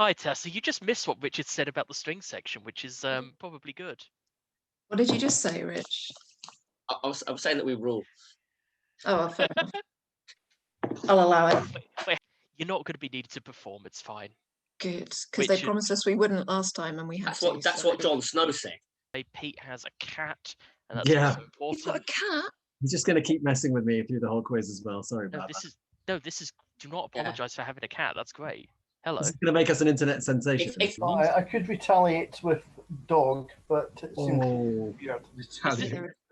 Hi, Tessa. You just missed what Richard said about the string section, which is probably good. What did you just say, Rich? I was saying that we rule. Oh, fair enough. I'll allow it. Wait, you're not going to be needed to perform. It's fine. Good, because they promised us we wouldn't last time, and we had to. That's what Jon Snow said. Pete has a cat, and that's also important. He's got a cat. He's just going to keep messing with me through the whole quiz as well. Sorry about that. This is. Do not apologise for having a cat. That's great. Hello. This is going to make us an internet sensation. I could retaliate with dog, but it seems weird.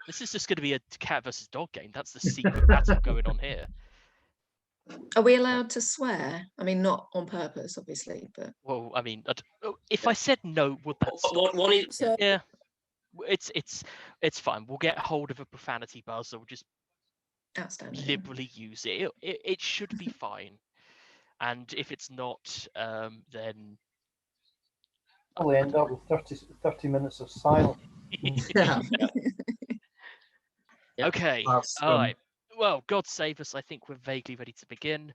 This is just going to be a cat versus dog game. That's the secret battle going on here. Are we allowed to swear? I mean, not on purpose, obviously, but. Well, I mean, if I said no, would that stop? Yeah, it's fine. We'll get hold of a profanity buzzer. We'll just liberally use it. It should be fine. And if it's not, then we'll end up with 30 minutes of silence. Yeah. Okay. All right. Well, God save us. I think we're vaguely ready to begin.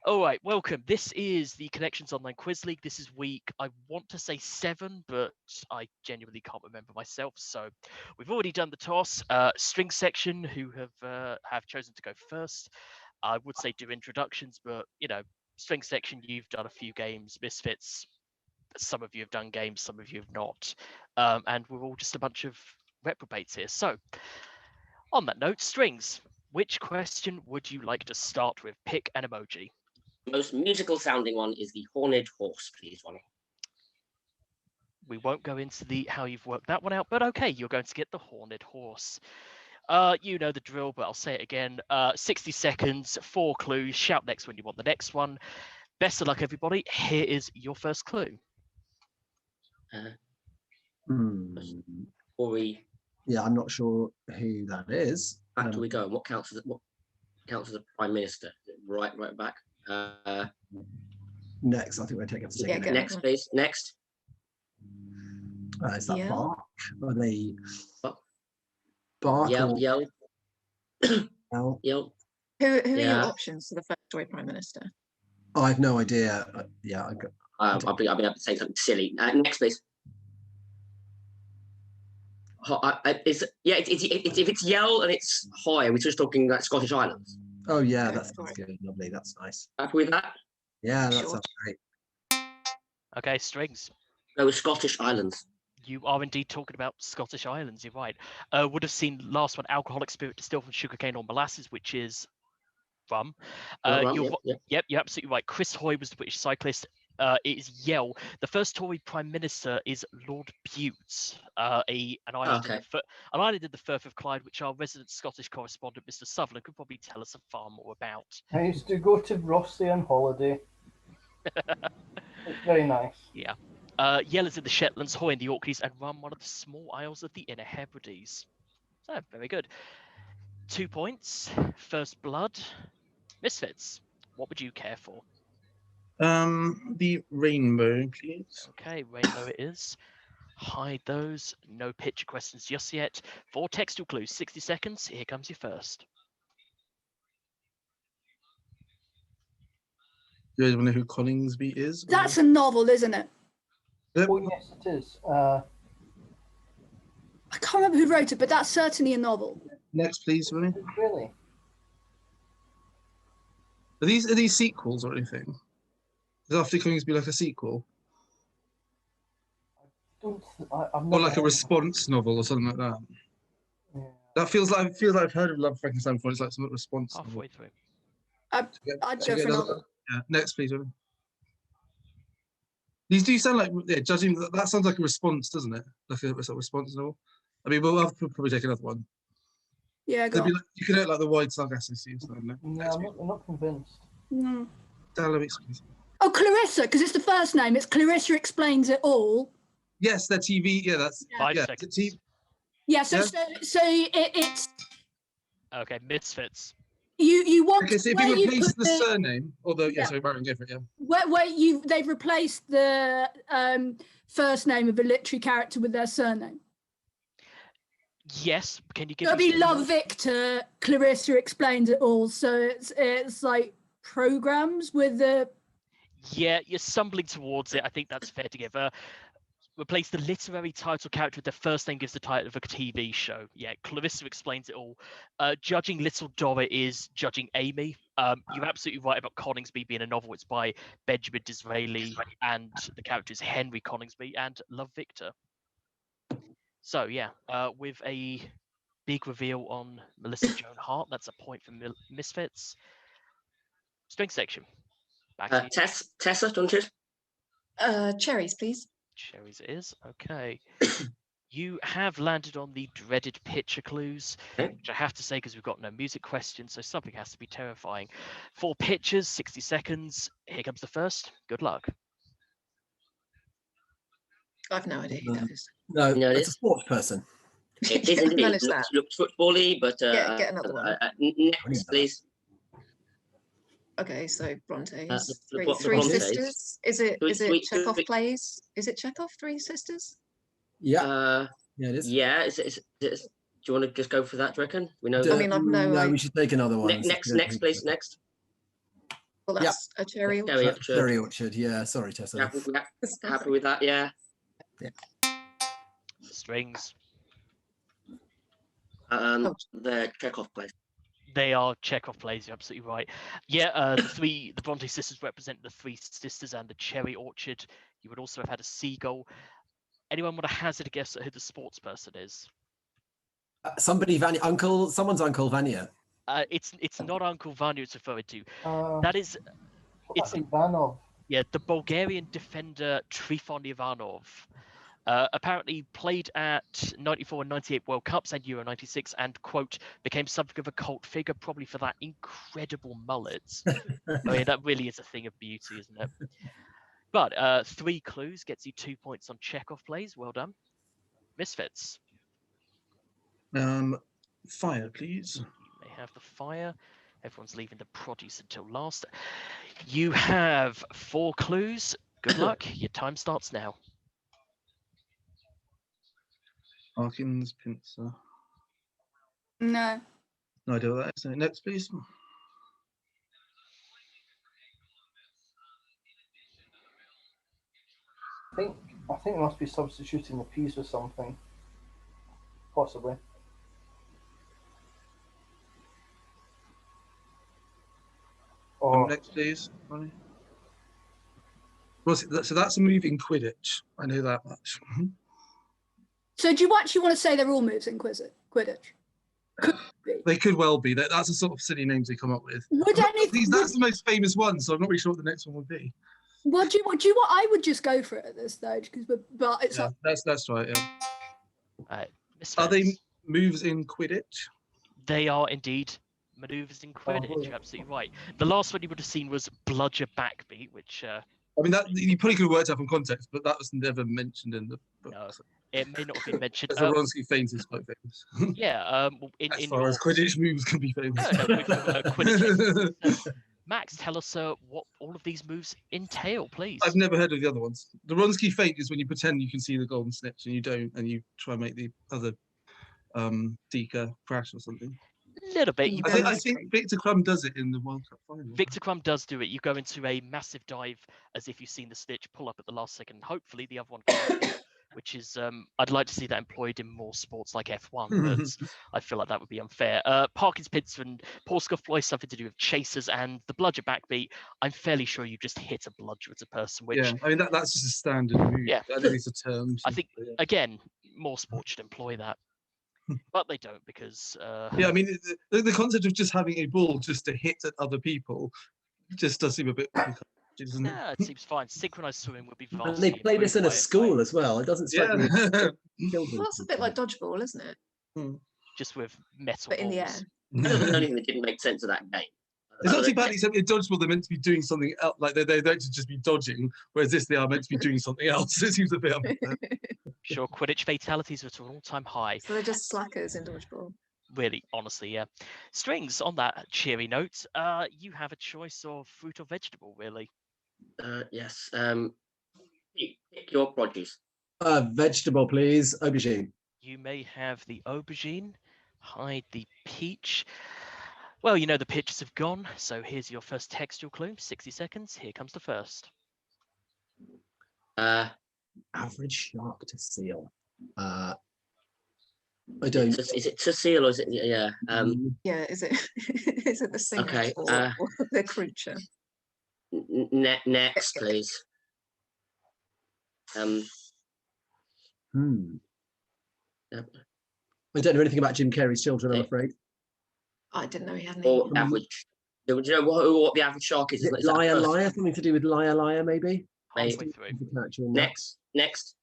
All right. Welcome. This is the Connections Online Quiz League. This is week, I want to say 7, but I genuinely can't remember myself. So we've already done the toss. String section, who have chosen to go first. I would say do introductions, but string section, you've done a few games. Misfits, some of you have done games, some of you have not. And we're all just a bunch of reprobates here. So on that note, strings, which question would you like to start with? Pick an emoji. The most musical sounding one is the horned horse, please, Ronnie. We won't go into how you've worked that one out, but okay, you're going to get the horned horse. You know the drill, but I'll say it again. 60 seconds, 4 clues. Shout next when you want the next one. Best of luck, everybody. Here is your first clue. Yeah, I'm not sure who that is. Back do we go? What counts as a prime minister? Right back. Next, I think we're taking a second. Next, please. Next. Is that Bark? Are they? Bark. Yell. Who are your options for the first choice prime minister? I have no idea. I'll be able to say something silly. Next, please. If it's Yell and it's high, we're just talking like Scottish Islands. Oh yeah, that sounds good. Lovely. That's nice. Happy with that? Yeah, that sounds great. Okay, strings. Go with Scottish Islands. You are indeed talking about Scottish Islands. You're right. Would have seen last one, alcoholic spirit distilled from sugarcane or molasses, which is rum. Yep, you're absolutely right. Chris Hoy was the British cyclist. It is Yell. The first Tory Prime Minister is Lord Bute, an island in the Firth of Clyde, which our resident Scottish correspondent, Mr. Sutherland, could probably tell us far more about. I used to go to Rossley on holiday. It's very nice. Yeah. Yell is in the Shetlands, Hoy in the Orkneys, and Rum, one of the small isles of the Inner Hebrides. So, very good. 2 points. First blood. Misfits, what would you care for? The rainbow, please. Okay, rainbow it is. Hide those. No picture questions just yet. 4 textual clues, 60 seconds. Here comes your first. Do you guys know who Coningsby is? That's a novel, isn't it? Oh, yes, it is. I can't remember who wrote it, but that's certainly a novel. Next, please, Ronnie. Really? Are these sequels or anything? Does After Coningsby like a sequel? Or like a response novel or something like that? Yeah. That feels like I've heard of Love Frankenstein before. It's like some response. Halfway through. I'd go for novel. Yeah. Next, please, Ronnie. These do sound like, judging that sounds like a response, doesn't it? Like a sort of response novel. I mean, we'll have to probably take another one. Yeah, go on. Like, you could have like the Wide Sargasso Sea or something. No, I'm not convinced. No. Oh, Clarissa, because it's the first name. It's Clarissa Explains It All. Yes, their TV. Yeah, that's 5 seconds. Yeah, so it's. Okay, Misfits. You want. Okay, so if you replace the surname, although sorry, Baron, go for it. Yeah. Where they've replaced the first name of a literary character with their surname. Yes, can you give? It'll be Love Victor. Clarissa Explains It All. So it's like programs with the. Yeah, you're stumbling towards it. I think that's fair to give. Replace the literary title character with the first name gives the title of a TV show. Yeah, Clarissa explains it all. Judging Little Dora is judging Amy. You're absolutely right about Coningsby being a novel. It's by Benjamin Disraeli, and the character is Henry Coningsby and Love Victor. So yeah, with a big reveal on Melissa Joan Hart, that's a point for Misfits. Strength section. Back to you. Tessa, don't you? Cherries, please. Cherries it is. Okay. You have landed on the dreaded picture clues, Okay. which I have to say because we've got no music questions, so something has to be terrifying. 4 pictures, 60 seconds. Here comes the first. Good luck. I've no idea who that is. No, No, it it's a is. sports person. It is Yeah, indeed. manage that. Looks football-y, but Get another one. Next, please. Okay, so Brontes. The Three Brontes. Sisters. Is it Chekhov plays? Is it Chekhov? Three Sisters? Yeah. Yeah, it is. Yeah. Do you want to just go for that? Do you reckon? We know. I mean, I've no. We should take another one. Next, please. Next. Well, that's a cherry. Cherry Orchard. Yeah. Sorry, Tessa. Happy with that? Yeah. Strings. The Chekhov plays. They are Chekhov plays. You're absolutely right. Yeah, the Bronte sisters represent the 3 sisters and the cherry orchard. You would also have had a seagull. Anyone want to hazard a guess at who the sports person is? Someone's Uncle Vanya. It's not Uncle Vanya it's referring to. That is, it's Ivanov. Yeah, the Bulgarian defender Trifon Ivanov. Apparently played at 94 and 98 World Cups and Euro 96 and, quote, became something of a cult figure probably for that incredible mullet. I mean, that really is a thing of beauty, isn't it? But 3 clues gets you 2 points on Chekhov plays. Well done. Misfits. Fire, please. You may have the fire. Everyone's leaving the produce until last. You have 4 clues. Good luck. Your time starts now. Harkins, Pincer. No. No idea what that is. Next, please. I think it must be substituting the P's with something. Possibly. Oh. Next, please. Well, so that's a move in Quidditch. I know that much. So do you actually want to say they're all moves in Quidditch? Could be. They could well be. That's the sort of silly names they come up with. That's the most famous one, so I'm not really sure what the next one would be. What do you want? I would just go for it at this stage but it's that's right. Yeah. Are they moves in Quidditch? They are indeed maneuvers in Quidditch. You're absolutely right. The last one you would have seen was bludger backbeat, which. I mean, that you probably could have worked out from context, but that was never mentioned in the book. No, it may not have been mentioned. The Wronski feint is quite famous. Yeah. As far as Quidditch moves can be famous. Quidditch. Max, tell us what all of these moves entail, please. I've never heard of the other ones. The Wronski feint is when you pretend you can see the golden snitch and you don't, and you try and make the other seeker crash or something. A little bit. I think Victor Crumb does it in the World Cup final. Victor Crumb does do it. You go into a massive dive as if you've seen the snitch, pull up at the last second. Hopefully the other one can, which is, I'd like to see that employed in more sports like F1, but I feel like that would be unfair. Parkins, Pincer, and Paul Scuffboy, something to do with chasers, and the bludger backbeat. I'm fairly sure you just hit a bludger at a person, which... Yeah, I mean, that's just a standard move. Yeah. I think it's a term. I think, again, more sports should employ that. But they don't because... Yeah, I mean, the concept of just having a ball just to hit at other people just does seem a bit... doesn't it? Yeah, it seems fine. Synchronized swimming would be vastly And they play this in a school as well. It doesn't strike me. Well, that's a bit like dodgeball, isn't it? Just with metal But in the air. balls. That was the only thing that didn't make sense of that game. It's not too bad, except in dodgeball, they're meant to be doing something else. Like they're meant to just be dodging, whereas this, they are meant to be doing something else. It seems a bit unfair. Sure, Quidditch fatalities are at an all-time high. So they're just slackers in dodgeball. Really, honestly, yeah. Strings, on that cheery note, you have a choice of fruit or vegetable, really. Yes. Pick your produce. Vegetable, please. Aubergine. You may have the aubergine, hide the peach. Well, you know the pictures have gone, so here's your first textual clue. 60 seconds. Here comes the first. Average shark to seal. I don't. Is it to seal or is it? Yeah. Yeah, is it is it the singer Okay, or the creature? Next, please. Hmm. Yep. I don't know anything about Jim Carrey's children, I'm afraid. I didn't know he had Or any. average. Do you know what the average shark is? Is it Is that liar, first? liar? Something to do with liar, liar, maybe? Maybe. Halfway through. The character in that. Next. Next.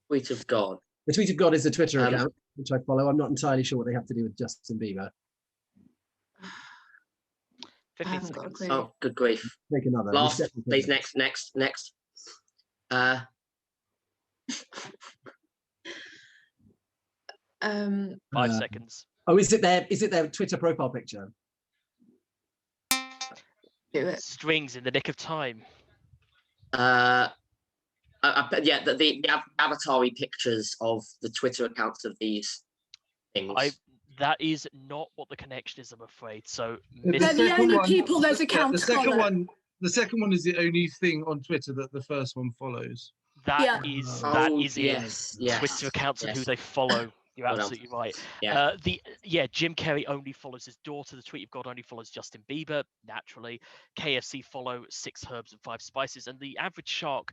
Tweet of God. The Tweet of God is a Twitter account, which I follow. I'm not entirely sure what they have to do with Justin Bieber. I 15 haven't got a seconds. clue. Oh, good grief. Take another. Last, Let's please. definitely Next. Um, 5 seconds. Oh, is it their Twitter profile picture? do it. Strings in the nick of time. Yeah, the avatar-y pictures of the Twitter accounts of these things. That is not what the connection is, I'm afraid. So They're the second only one- people those The accounts second follow. one. The second one is the only thing on Twitter that the first one follows. that Yeah. is Oh, it. yes. Twitter accounts and who yes. they follow. You're Well done. absolutely right. Yeah. Jim Carrey only follows his daughter. The Tweet of God only follows Justin Bieber, naturally. KFC follow 6 Herbs and 5 Spices. And the Average Shark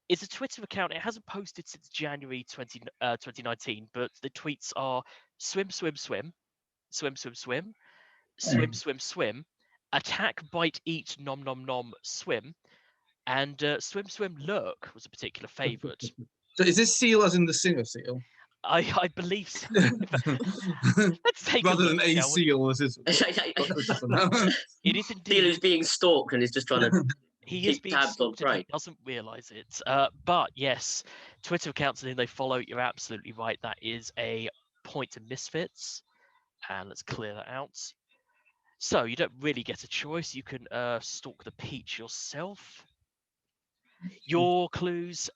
is a Twitter account. It hasn't posted since January 2019, but the tweets are swim, swim, swim, swim, swim, swim, swim, swim, swim, attack, bite, eat, nom, nom, nom, swim, and swim, swim, lurk was a particular favourite. So is this seal as in the singer seal? I believe so. Let's take Rather a than look, a shall we? seal, this is. It is Seal indeed. who's being stalked and is just trying to He is keep being tabs on stalked and he prey. doesn't realise it. But yes, Twitter accounts and who they follow, you're absolutely right. That is a point to Misfits. And let's clear that out. So you don't really get a choice. You can stalk the peach yourself. Your clues,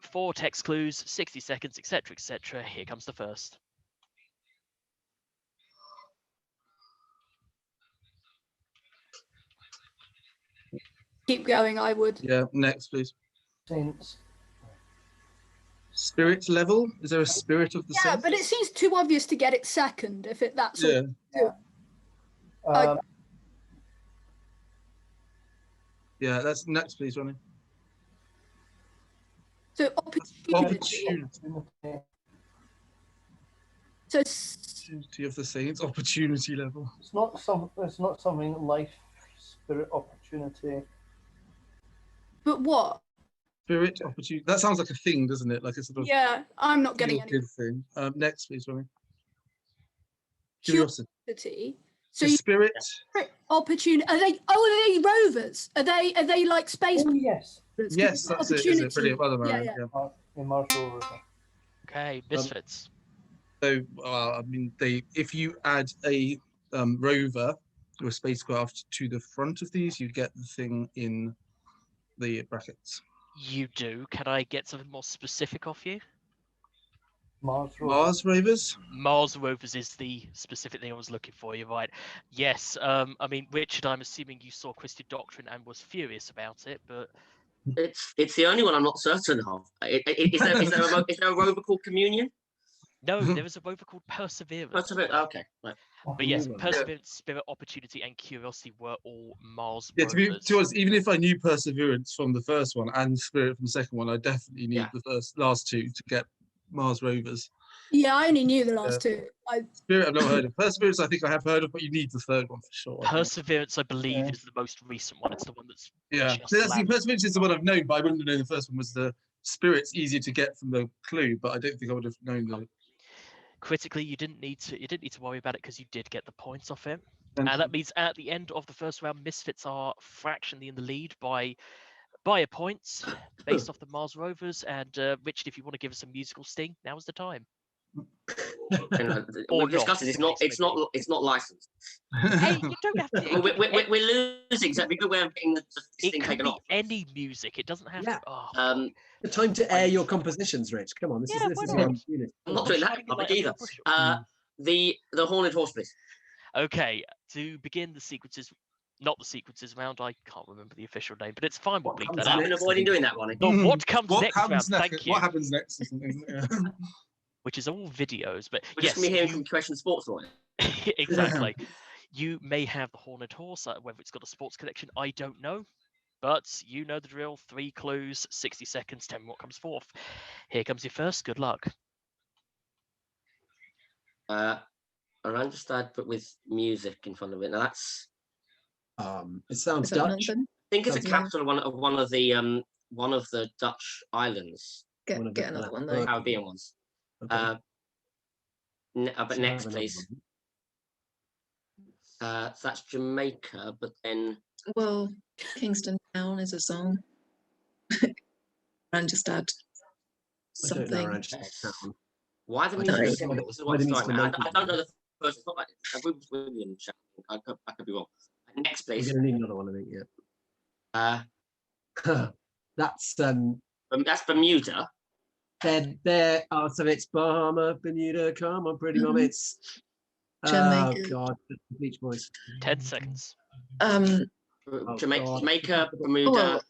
4 text clues, 60 seconds, etc., etc. Here comes the first. Keep going, I would. Yeah, next, please. Saints. Spirit level? Is there a spirit of the Yeah, saint? but it seems too obvious to get it second if that's Yeah. Yeah, that's next, please, Ronnie. So opportunity. Opportunity. So Opportunity of the saints. Opportunity level. It's not something life, spirit, opportunity. but what? Spirit opportunity. That sounds like a thing, doesn't it? Like a sort of Yeah, I'm not getting any good thing. Next, please, Ronnie. Curiosity. curiosity. So So you spirit. opportunity. Are they rovers? Are they like space? Oh yes, Yes, that's it. Is it? Brilliant. Well done, Yeah, Marion. yeah. Yeah. in Mars rovers. Okay, Misfits. So, I mean, if you add a rover or a spacecraft to the front of these, you get the thing in the brackets. You do. Can I get something more specific off you? Mars rovers. Mars rovers. Mars rovers is the specific thing I was looking for. You're right. Yes. I mean, Richard, I'm assuming you saw Christian Doctrine and was furious about it, but It's the only one I'm not certain of. Is there a rover called Communion? no, there is a rover called Perseverance. Okay. Right. But yes, Yeah. Perseverance, Spirit, Opportunity, and Curiosity were all Mars Yeah, rovers. to us, even if I knew Perseverance from the first one and Spirit from the second one, I definitely need the last two to get Mars rovers. Yeah, I only knew the last two. Spirit, I've not heard of. Perseverance, I think I have heard of, but you need the third one for sure. Perseverance, I believe, is the most recent one. It's the one that's Yeah, just so that's the landed. Perseverance is the one I've known, but I wouldn't have known the first one was the Spirit's easier to get from the clue, but I don't think I would have known the. Critically, you didn't need to worry about it because you did get the points off it. And that means at the end of the first round, Misfits are fractionally in the lead by a point based off the Mars rovers. And Richard, if you want to give us a musical sting, now is the time. We've discussed it. It's not licensed. Hey, you don't have to. We're losing, so it'd be a good way of getting this It thing can taken be off. any music. It doesn't have Yeah. to. Oh, The time to air your compositions, Rich. Come on, this Yeah, is why your not? opportunity. I'm not doing that Shining topic light either. over your bushel. The horned horse, please. Okay, to begin the sequences, not the sequences round. I can't remember the official name, but it's fine. We'll bleep that I've out. been avoiding doing that, Ronnie. The what comes next round? happens next? Thank you. What happens next? Or something. Yeah. Which is all videos, but We're yes, just going to be hearing from Question Sports, Ronnie. exactly. You may have the Horned Horse, whether it's got a sports connection, I don't know. But you know the drill. 3 clues, 60 seconds, tell me what comes forth. Here comes your first. Good luck. Randstad, but with music in front of it. Now that's. It sounds Is that Dutch. London? I think it's a Something. capital of one of the Dutch islands, Get One of the another one black- though. Caribbean ones. Okay. But Should next, have another please. one. So that's Jamaica, but then Well, Kingston Town is a song. Randstad. I don't know Something. Randstad Town. why the I music don't is know. similar? This is Why what the I'm music throwing. to I don't know the first. It's not like Rubens Williams. I could be wrong. Next, We're please. going to need another one, I think. Yeah. That's That's Bermuda. There. Oh, so it's Bahama, Bermuda. Come on, pretty mum. Mhm. It's Jamaica. Oh God, the Beach Boys. 10 seconds. Jamaica, God. Bermuda. well,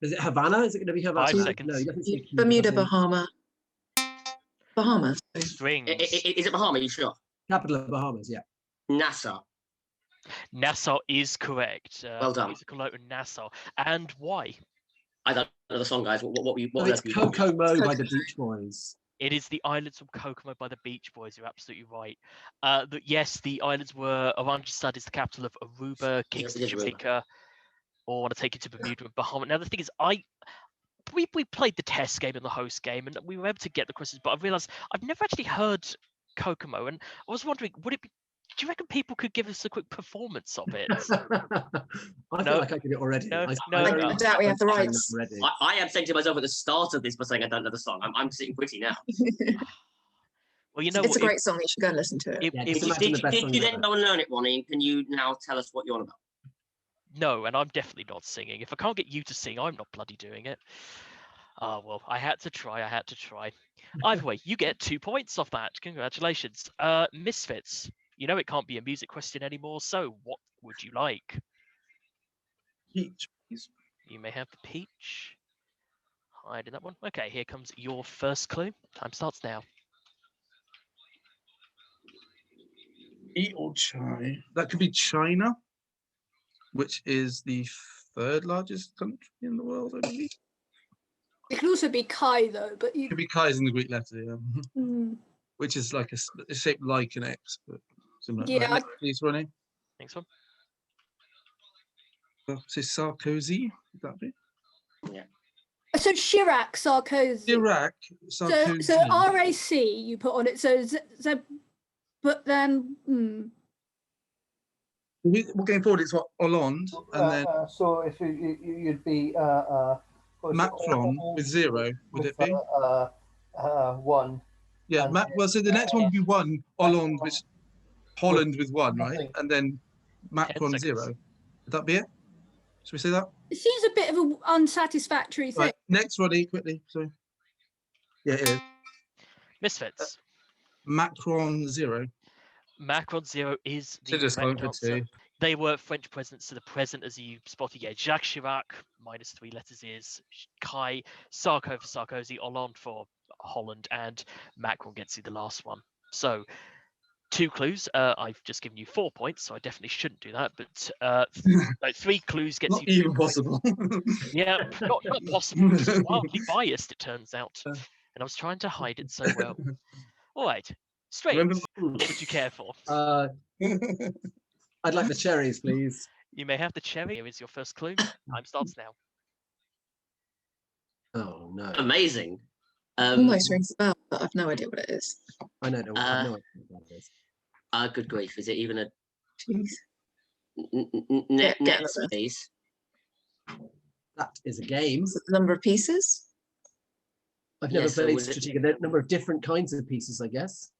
Is it Havana? Is it going to be Havana? 5 No, seconds. you definitely say Cuba, Bermuda, I think. Bahama. Bahamas. Strings. Is it Bahama? You sure? Capital of Bahamas. Yeah. Nassau. Nassau is correct. Well done. Musical note in Nassau. And why? I don't know the song, guys. What So on it's earth were you- Kokomo by the Beach Boys. It is the islands of Kokomo by the Beach Boys. You're absolutely right. Yes, the islands were Randstad is the capital of Aruba, Kingston, is Aruba. Jamaica, or I want to take you to Bermuda and Bahama. Now the thing is, we played the test game and the host game, and we were able to get the questions, but I realised I've never actually heard Kokomo, and I was wondering, would it be? Do you reckon people could give us a quick performance of it? I feel No. like I did it already. No, I no. I doubt we have the rights. Already. I am saying to myself at the start of this by saying I don't know the song. I'm sitting pretty now. Well, you know It's what? a great song. You should go and listen to it. Yeah, If just we imagine did, the best Did song you then ever. go and learn it, Ronnie? And can you now tell us what you're on about? no, and I'm definitely not singing. If I can't get you to sing, I'm not bloody doing it. Ah, well, I had to try. Either way, you get 2 points off that. Congratulations. Misfits. You know it can't be a music question anymore, so what would you like? Peach, please. You may have the peach. Hide in that one. Okay, here comes your first clue. Time starts now. Tea or chai? That could be China, which is the 3rd largest country in the world, I believe. It could also be Kai though, but you. It could be Kai's in the Greek letter, yeah. Mm, Which is like it's shaped like an X, but similar. Yeah, Right, next, please, Ronnie. Next one. Say Sarkozy. Would that be? so Chirac, Sarkozy. Iraq, Sarkozy. So RAC you put on it. So but then Well, going forward, it's what Hollande, and then So if you'd be what is it, Macron with 0. Would it be? 1. Yeah, and- well, so the next one would be 1, Hollande, which Holland with 1, right? nothing. And then Macron seconds. 0. Would that be it? Should we say that? it seems a bit of an unsatisfactory thing. Right, next, Roddy, quickly. Sorry. Yeah, it is. Misfits. Macron 0. Macron 0 is the Should just correct go for answer. 2. They were French presidents, so the president, as you spotted, yeah, Jacques Chirac, minus 3 letters is Kai, Sarko for Sarkozy, Hollande for Holland, and Macron gets you the last one. So 2 clues. I've just given you 4 points, so I definitely shouldn't do that. But 3 clues gets Not you 2 even points. possible. Yeah, not possible. Just wildly biased, it turns out. And I was trying to hide it so well. All right, straight. Remember- What would you care for? I'd like the cherries, please. You may have the cherry. Here is your first clue. Time starts now. Oh no, Amazing. Almost rings a bell, but I've no idea what it is. I don't know. I have no idea what that is. Good grief. Is it even a Jeez. Get next, another. please? That is a game. Is it the number of pieces? I've never Yeah, so played was it- strategic. There are a number of different kinds of pieces, I guess.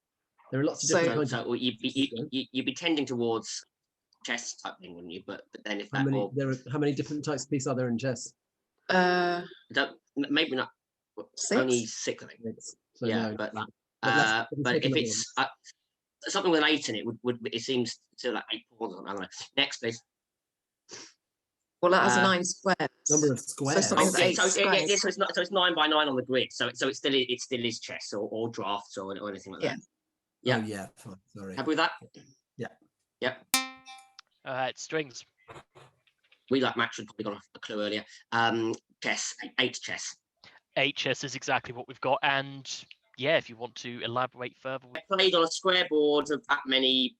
There are lots of So- different kinds. So you'd be tending towards chess type thing, wouldn't you? But then if How that many? How many different types of pieces are there in chess? maybe not. 6? Only 6, I think. So Yeah, no, but let's but take if another it's something with an 8 in it, would it seems to like 8 pawns or something. I don't know. Next, please. Well, that has 9 squares. Number of So squares. something with 8 so squares. it's 9 by 9 on the grid. So it still is chess or drafts or anything like that. Yeah. Oh yeah. Fine. Sorry. Happy with that? Yeah. Yeah. All right, strings. We like Max should probably got a clue earlier. Chess, 8 chess. 8 chess is exactly what we've got, and yeah, if you want to elaborate further. Played on a square board of that many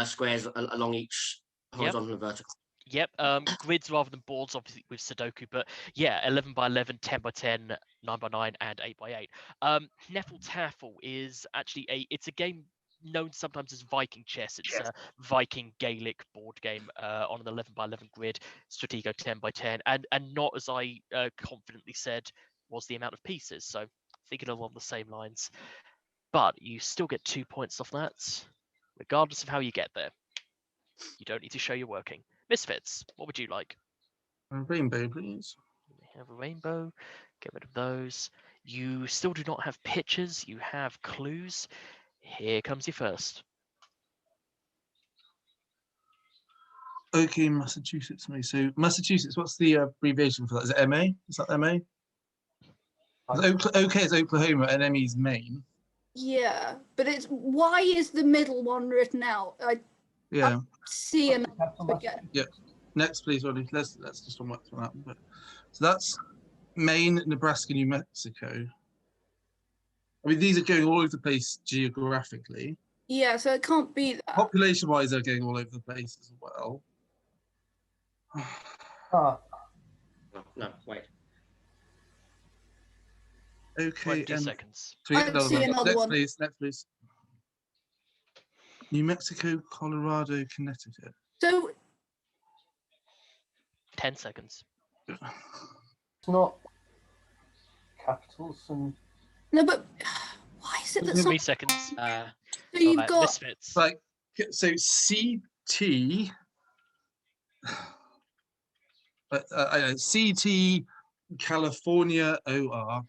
squares along each horizontal and vertical. Yep, grids rather than boards, obviously with Sudoku, but yeah, 11 by 11, 10 by 10, 9 by 9, and 8 by 8. Neffel Taffel is actually it's a game known sometimes as Viking chess. It's a Viking Gaelic board game on an 11 by 11 grid, Stratego 10 by 10, and not, as I confidently said, was the amount of pieces. So thinking along the same lines, but you still get 2 points off that, regardless of how you get there. You don't need to show you're working. Misfits, what would you like? A rainbow, please. We have a rainbow. Get rid of those. You still do not have pictures. You have clues. Here comes your first. Okay, Massachusetts. So Massachusetts, what's the abbreviation for that? Is it MA? Is that MA? Okay, it's Oklahoma and ME's Maine. Yeah, but it's why is the middle one written out? I see another again. Yeah. Next, please, Roddy. Let's just work on that. But, so that's Maine, Nebraska, New Mexico. I mean, these are going all over the place geographically. Yeah, so it can't be that. Population-wise, they're going all over the place as well. No, wait. Okay. 20 seconds. I see another one. Next, please. New Mexico, Colorado, Connecticut. So 10 seconds. It's not capitals and. No, but why is it that 3 seconds. So you've got Misfits. Like, so CT. CT California OR.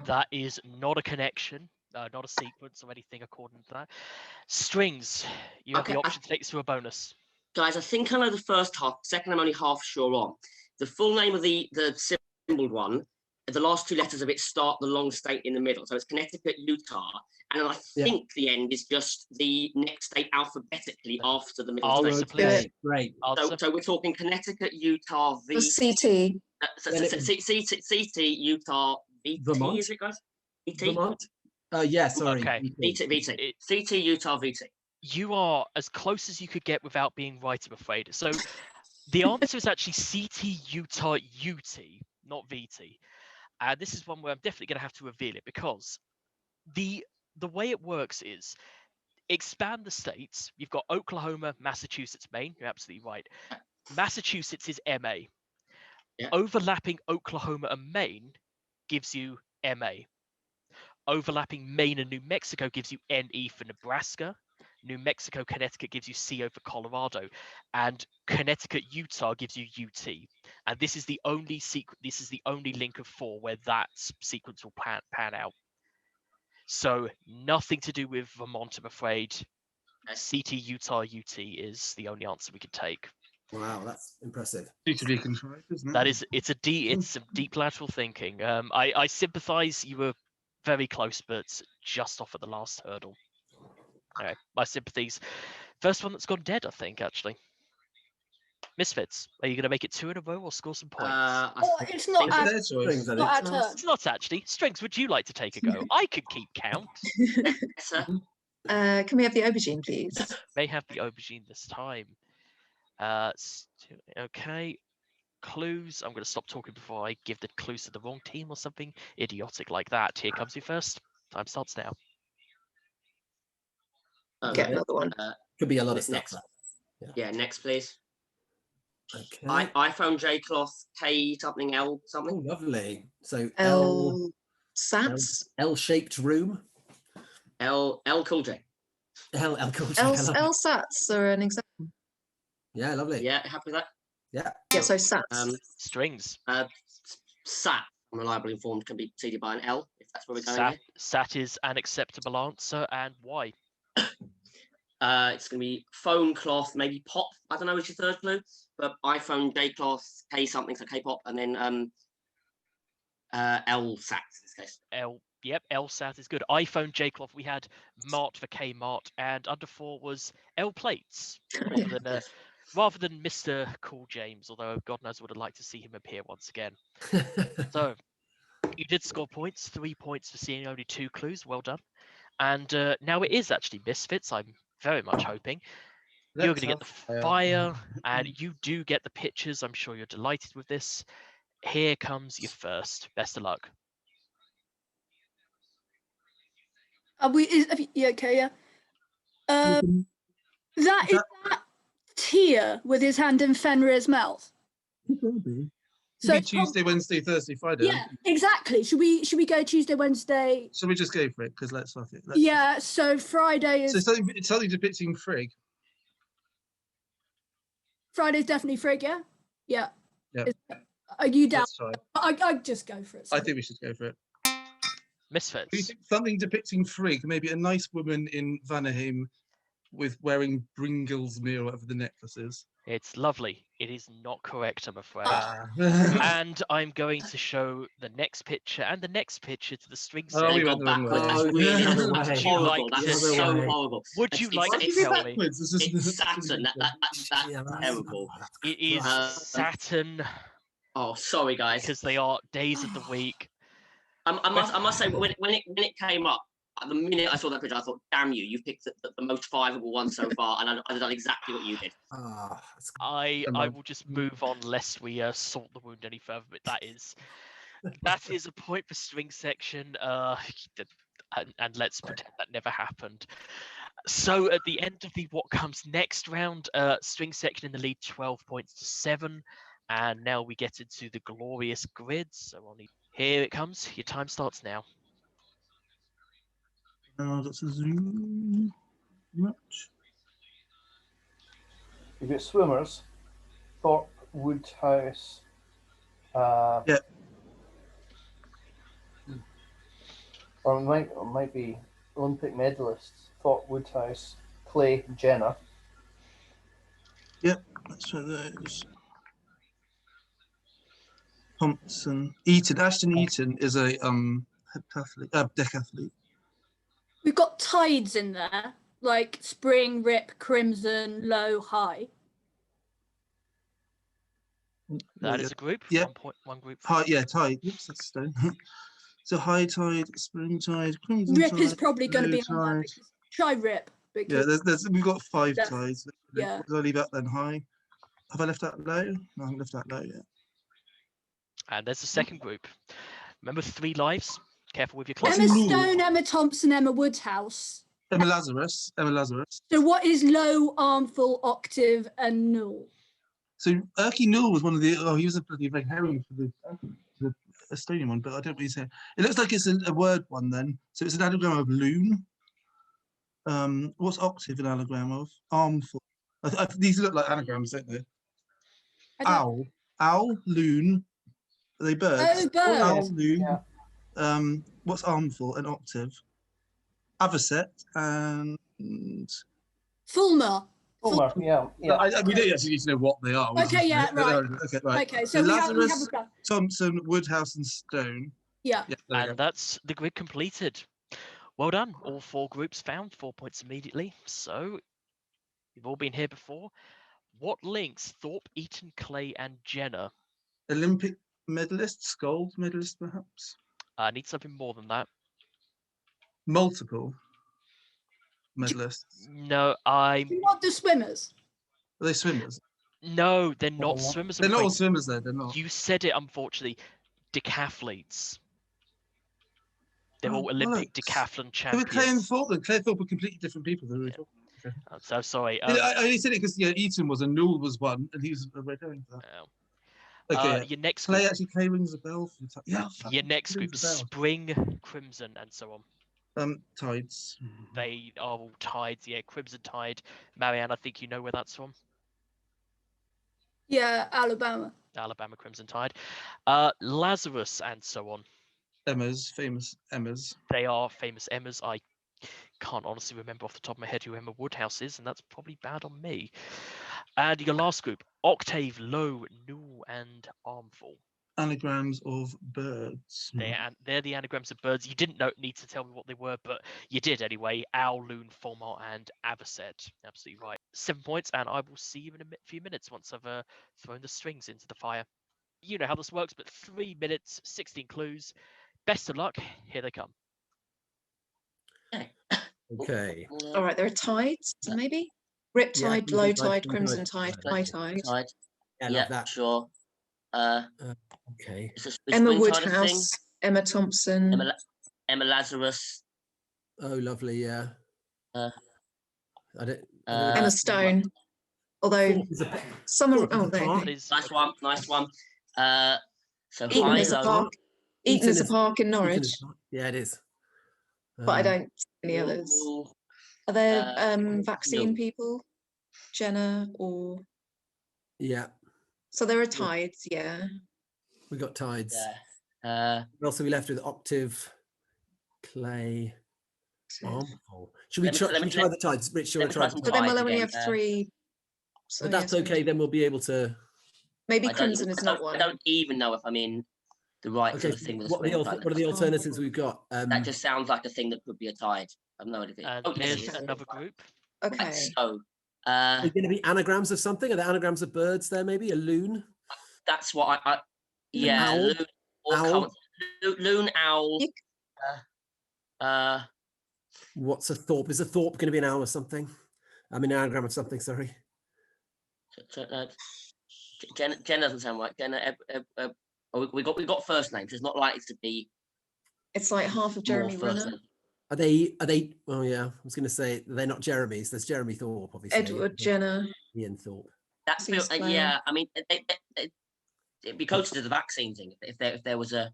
That is not a connection, not a sequence or anything according to that. Strings, you have the option to take this to a bonus. Guys, I think I know the first half. Second, I'm only half sure on. The full name of the symboled one, the last 2 letters of it start the long state in the middle. So it's Connecticut, Utah. And I think the end is just the next state alphabetically after the middle state. Great. So we're talking Connecticut, Utah, CT. CT, Utah, VT, Vermont? is it, guys? VT? Vermont? Yeah, sorry. Okay. VT. CT, Utah, VT. You are as close as you could get without being right, I'm afraid. So the answer is actually CT, Utah, UT, not VT. And this is one where I'm definitely going to have to reveal it, because the way it works is expand the states. You've got Oklahoma, Massachusetts, Maine. You're absolutely right. Massachusetts is MA. Yeah. Overlapping Oklahoma and Maine gives you MA. Overlapping Maine and New Mexico gives you NE for Nebraska. New Mexico, Connecticut gives you CO for Colorado, and Connecticut, Utah gives you UT. And this is the only This is the only link of 4 where that sequence will pan out. So nothing to do with Vermont, I'm afraid. CT, Utah, UT is the only answer we could take. Wow, that's impressive. To be contrived, isn't it? That is, it's some deep lateral thinking. I sympathise. You were very close, but just off at the last hurdle. Anyway, my sympathies. First one that's gone dead, I think, actually. Misfits, are you going to make it 2 in a row or score some points? It's not our turn. It's not actually. Strings, would you like to take a go? I could keep count. Can we have the aubergine, please? May have the aubergine this time. Okay. Clues. I'm going to stop talking before I give the clues to the wrong team or something idiotic like that. Here comes your first. Time starts now. Get another one. Could be a lot of next. stuff. Yeah, next, please. Okay. iPhone J cloth K something L something. Oh, lovely. So L Sats. L-shaped room. L Cool J. L Cool J. L Sats are an example. Yeah, lovely. Yeah, happy with that. Yeah. Yeah, so Sats. Strings. Sat, I'm reliably informed, can be preceded by an L, if that's where we're going. Sat is an acceptable answer, and why? It's going to be phone, cloth, maybe pop. I don't know which is your third clue, but iPhone, J cloth, K something, so K-pop, and then L sats in this case. Yep, LSAT is good. iPhone, J-cloth, we had Mart for Kmart, and under 4 was L plates, rather than Mr. Cool James, although God knows I would have liked to see him appear once again. So you did score points, 3 points for seeing only 2 clues. Well done. And now it is actually Misfits. I'm very much hoping. You're going to get the fire, and you do get the pictures. I'm sure you're delighted with this. Here comes your first. Best of luck. Yeah, okay, yeah. That Tia with his hand in Fenrir's mouth. So Tuesday, Wednesday, Thursday, Friday. Yeah, exactly. Should we go Tuesday, Wednesday? Should we just go for it? Because let's fuck it. Yeah. So Friday is. So it's something depicting Frigg. Friday's definitely Frigg. Yeah. Yeah. Yeah. Are you down? I just go for it. I think we should go for it. Misfits. Something depicting Frigg, maybe a nice woman in Vanaheim with wearing Bringilsmere or whatever the necklace is. It's lovely. It is not correct, I'm afraid. And I'm going to show the next picture and the next picture to the string section. Oh, we went backwards. That's really horrible. That's so horrible. Would you like to tell me? It's Saturn. That's terrible. It is Saturn. Oh, sorry, guys. Because they are days of the week. I must say, when it came up, the minute I saw that picture, I thought, "Damn you! You picked the most viable one so far," and I've done exactly what you did. I will just move on lest we salt the wound any further. But that is a point for string section. And let's pretend that never happened. So at the end of the what comes next round, string section in the lead, 12 points to 7, and now we get into the glorious grids. So here it comes. Your time starts now. That's a zoom much. You've got swimmers, Thorpe Woodhouse. Yeah. Or it might be Olympic medalists, Thorpe Woodhouse, Clay, Jenna. Yep, that's what that is. Thompson, Eaton, Ashton Eaton is a decathlete. We've got tides in there, like spring, rip, crimson, low, high. That is a group. Yeah. One group. High, yeah, tide. Oops, that's stone. So high tide, spring tide, crimson rip tide. Is probably going to be on there. Try rip. Yeah, we've got 5 tides. Yeah. Did I leave out then high? Have I left that low? No I haven't left that low yet. And there's the second group. Remember 3 lives? Careful with your clothes. Emma Stone, Emma Thompson, Emma Woodhouse. Emma Lazarus. So what is low, armful, octave, and null? So Erky Null was one of the. Oh, he was a bloody red herring for the Estonian one, but I don't really say. It looks like it's a word one then. So it's an anagram of loon. What's octave an anagram of? Armful. These look like anagrams, don't they? Owl, loon. Are they birds? Oh, birds. Owl, loon. Yeah. What's armful? An octave. Avocet and. Fulmer. Fulmer, yeah. We don't actually need to know what they are. Okay, yeah, right. Okay, right. Okay, so Lazarus, we have Thompson, Woodhouse, and Stone. Yeah. And that's the grid completed. Well done. All 4 groups found 4 points immediately. So you've all been here before. What links Thorpe, Eaton, Clay, and Jenna? Olympic medalists, gold medalists, perhaps. I need something more than that. Multiple medalists. No, Not the swimmers. Are they swimmers? No, they're not swimmers. They're not all swimmers, though. They're not. You said it, unfortunately. Decathletes. They're all Olympic decathlon champions. Clay and Thorpe. Clay and Thorpe are completely different people. Than Okay. I'm so sorry. I only said it because Eaton was and Newell was one, and he was a red herring for that. Okay. Your next Clay group, Clay rings a bell. your next group, spring, crimson, and so on. Tides. They are all tides. Yeah, crimson tide. Marianne, I think you know where that's from. Yeah, Alabama. Alabama crimson tide. Lazarus and so on. Emma's, famous Emma's. They are famous Emmas. I can't honestly remember off the top of my head who Emma Woodhouse is, and that's probably bad on me. And your last group, octave, low, null, and armful. Anagrams of birds. They're the anagrams of birds. You didn't need to tell me what they were, but you did anyway. Owl, loon, fulmar, and avocet. Absolutely right. 7 points, and I will see you in a few minutes once I've thrown the strings into the fire. You know how this works, but 3 minutes, 16 clues. Best of luck. Here they come. Okay. All right, there are tides, maybe? Riptide, Yeah, low crimson tide, tide, crimson tide, high tide. Tide. Yeah, Yeah, love that. sure. Okay. Is Emma spring tide a thing? Woodhouse, Emma Thompson. Emma Lazarus. Oh, lovely. Yeah. Uh, I don't. Emma Stone. Although some are. Oh, there. Nice one. Nice one. So Eton high, is a low. park. Eton is a park in Norwich. Yeah, it is. But I don't see any others. Are there vaccine people? Jenna or? Yeah. So there are tides, yeah. We got tides. Yeah. What else are we left with? Octave, clay, armful. Should we try the tides? Rich, should we try? But then we'll only have 3. So but that's okay. Then we'll be able to. Maybe crimson is not one. I don't even know if I'm in the right sort of thing with what are the alternatives we've got? That just sounds like a thing that could be a tide. I've no idea. There's another group. Okay. So, are there going to be anagrams of something? Are there anagrams of birds there? Maybe a loon. That's what I yeah. Owl. Loon, owl. What's a thorpe? Is a thorpe going to be an owl or something? I mean, an anagram of something. Sorry. Jenna doesn't sound right. Jenna. We got first names. It's not likely to be. It's like half of Jeremy Renner. Are they? Oh yeah, I was going to say they're not Jeremy's. There's Jeremy Thorpe, obviously. Edward Jenner. Ian Thorpe. That's yeah. I mean, it'd be closer to the vaccine thing if there was a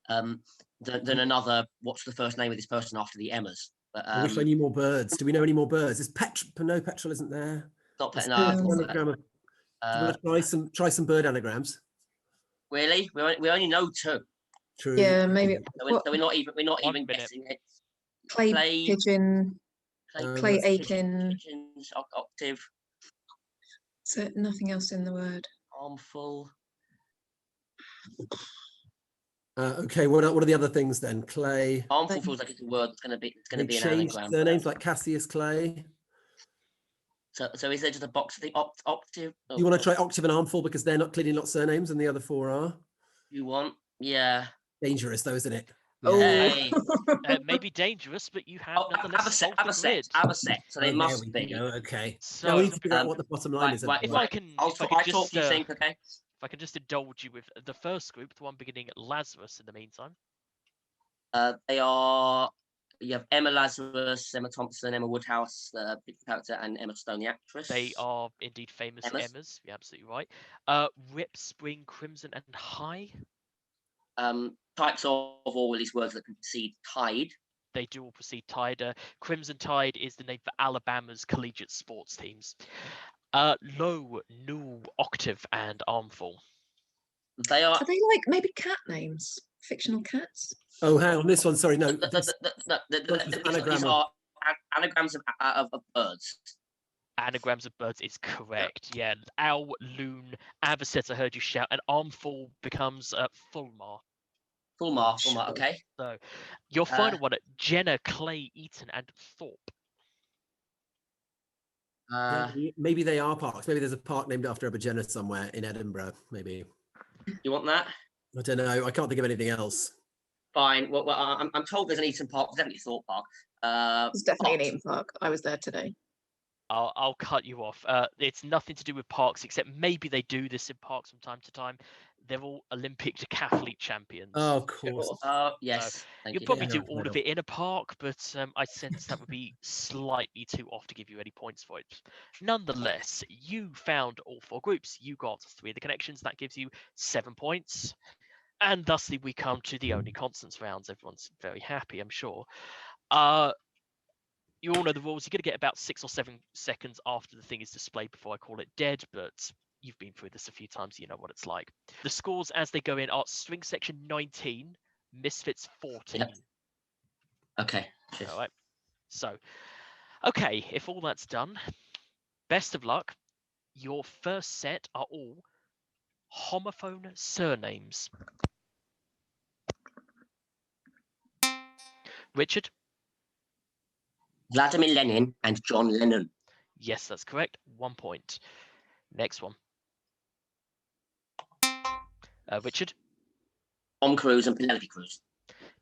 than another. What's the first name of this person after the Emmas? But, I wish I knew more birds. Do we know any more birds? Is no petrol isn't there? Not no. Do you want to try some bird anagrams? Really? We only know 2. True. Yeah, maybe. So we're not even guessing it. Clay pigeon. Clay Aiken. Pigeons, octave. So nothing else in the word. Armful. Okay, what are the other things then? Clay. Armful feels like it's a word that's going to be an anagram. Surnames like Cassius Clay. So is there just a box of the octave? Oh. You want to try octave and armful because they're clearly not surnames and the other 4 are? You want? Yeah. Dangerous though, isn't it? Oh. Hey. Maybe dangerous, but you have nonetheless have a set. So they must be. Okay. So now we need to figure out what the bottom line is. If I can, I'll talk you think, okay? If I can just indulge you with the first group, the one beginning at Lazarus. In the meantime, they are. You have Emma Lazarus, Emma Thompson, Emma Woodhouse, the big character, and Emma Stone, the actress. They are indeed famous Emmas. You're absolutely right. Rip, Spring, Crimson, and High. Types of all these words that can precede tide. They do all precede tide. Crimson Tide is the name for Alabama's collegiate sports teams. Low, null, octave, and armful. Are they like maybe cat names? Fictional cats? Oh, hang on, this one. Sorry, no. These are anagrams of birds. Anagrams of birds is correct. Yeah, owl, loon, avocet. I heard you shout, and armful becomes fulmar. Fulmar. Okay. So, your final one: Jenna, Clay, Eton, and Thorpe. Maybe they are parks. Maybe there's a park named after Emma Jenner somewhere in Edinburgh. Maybe. You want that? I don't know. I can't think of anything else. Fine. Well, I'm told there's an Eton Park. There's definitely Thorpe Park. There's definitely an Eton Park. I was there today. I'll cut you off. It's nothing to do with parks, except maybe they do this in parks from time to time. They're all Olympic decathlete champions. Oh, of course. Yes. You'll probably do all of it in a park, but I sense that would be slightly too off to give you any points for it. Nonetheless, you found all 4 groups. You got 3 of the connections. That gives you 7 points. And thusly, we come to the only constants rounds. Everyone's very happy, I'm sure. You all know the rules. You're going to get about 6 or 7 seconds after the thing is displayed before I call it dead, but you've been through this a few times. You know what it's like. The scores as they go in are string section 19, Misfits 14. Yep. Okay. All right. So, okay, if all that's done, best of luck. Your first set are all homophone surnames. Richard? Vladimir Lenin and John Lennon. Yes, that's correct. 1 point. Next one. Richard? Tom Cruise and Penelope Cruz.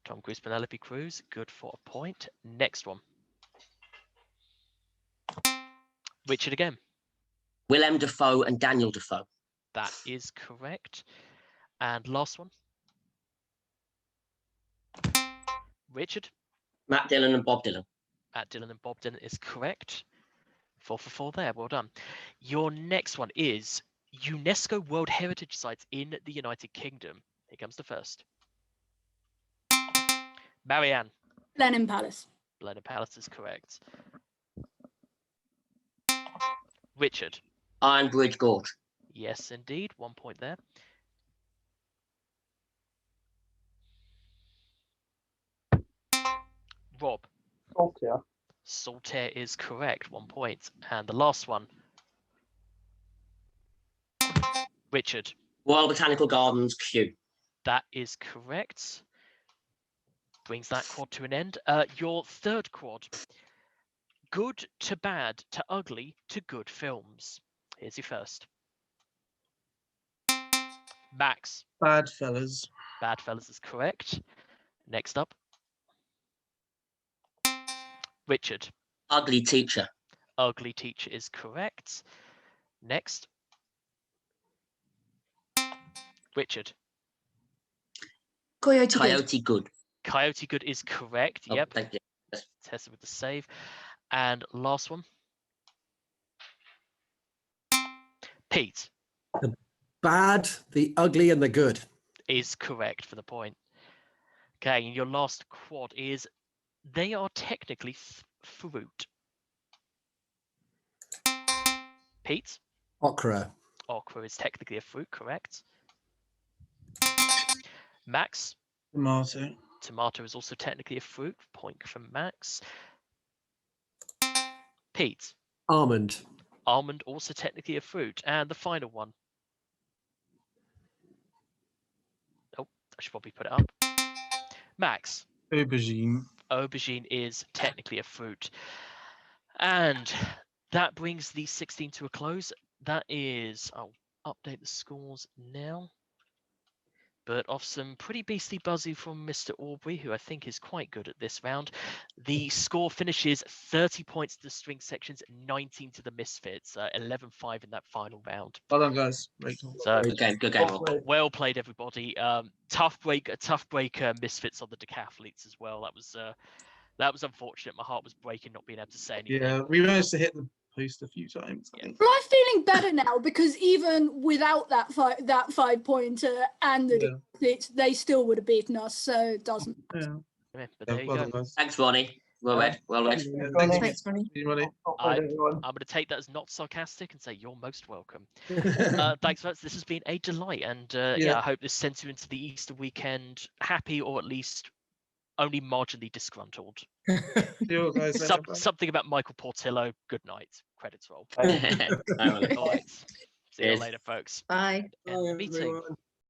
Tom Cruise, Penelope Cruz. Good for a point. Next one. Richard again. Willem Dafoe and Daniel Dafoe. That is correct. And last one. Richard? Matt Dillon and Bob Dylan. Matt Dillon and Bob Dylan is correct. 4 for 4 there. Well done. Your next one is UNESCO World Heritage Sites in the United Kingdom. Here comes the first. Marianne. Blenheim Palace. Blenheim Palace is correct. Richard. Iron Bridge Gorge. Yes, indeed. 1 point there. Rob. Saltaire. Saltaire is correct. 1 point. And the last one. Richard. Royal Botanical Gardens, Kew. That is correct. Brings that quad to an end. Your third quad. Good to bad to ugly to good films. Here's your first. Max. Bad fellas. Bad fellas is correct. Next up. Richard. Ugly Teacher. Ugly Teacher is correct. Next. Richard. Coyote Good. Coyote Good. Coyote Good is correct. Oh, Yep. thank you. Tested with the save. And last one. Pete. The bad, the ugly, and the good. Is correct for the point. Okay, and your last quad is they are technically fruit. Pete? Okra. Okra is technically a fruit, correct. Max? Tomato. Tomato is also technically a fruit. Point from Max. Pete? Almond. Almond also technically a fruit. And the final one. Oh, I should probably put it up. Max? Aubergine. Aubergine is technically a fruit. And that brings the 16 to a close. That is, I'll update the scores now. But off some pretty beastly buzzy from Mr. Aubrey, who I think is quite good at this round, the score finishes 30 points to the string sections, 19 to the Misfits, 11-5 in that final round. Well done, guys. Great. So Good game. Good game. well played, everybody. Tough break, Misfits on the decathletes as well. That was unfortunate. My heart was breaking not being able to say anything. Yeah, we managed to hit the post a few times. I think. Well, I'm feeling better now because even without that 5-pointer and the they still would have beaten us. So it doesn't. Yeah. Yeah, but there you Well go. done, guys. Thanks, Ronnie. Well read. Well read. Thanks, Ronnie. I'm going to take that as not sarcastic and say you're most welcome. Thanks, folks. This has been a delight. And yeah, I hope this sends you into the Easter weekend happy or at least only marginally disgruntled. Guys, Something about Michael Portillo. Good night. Credits roll. Bye, Ronnie. All right. See you later, folks. Bye. End the meeting. Everyone.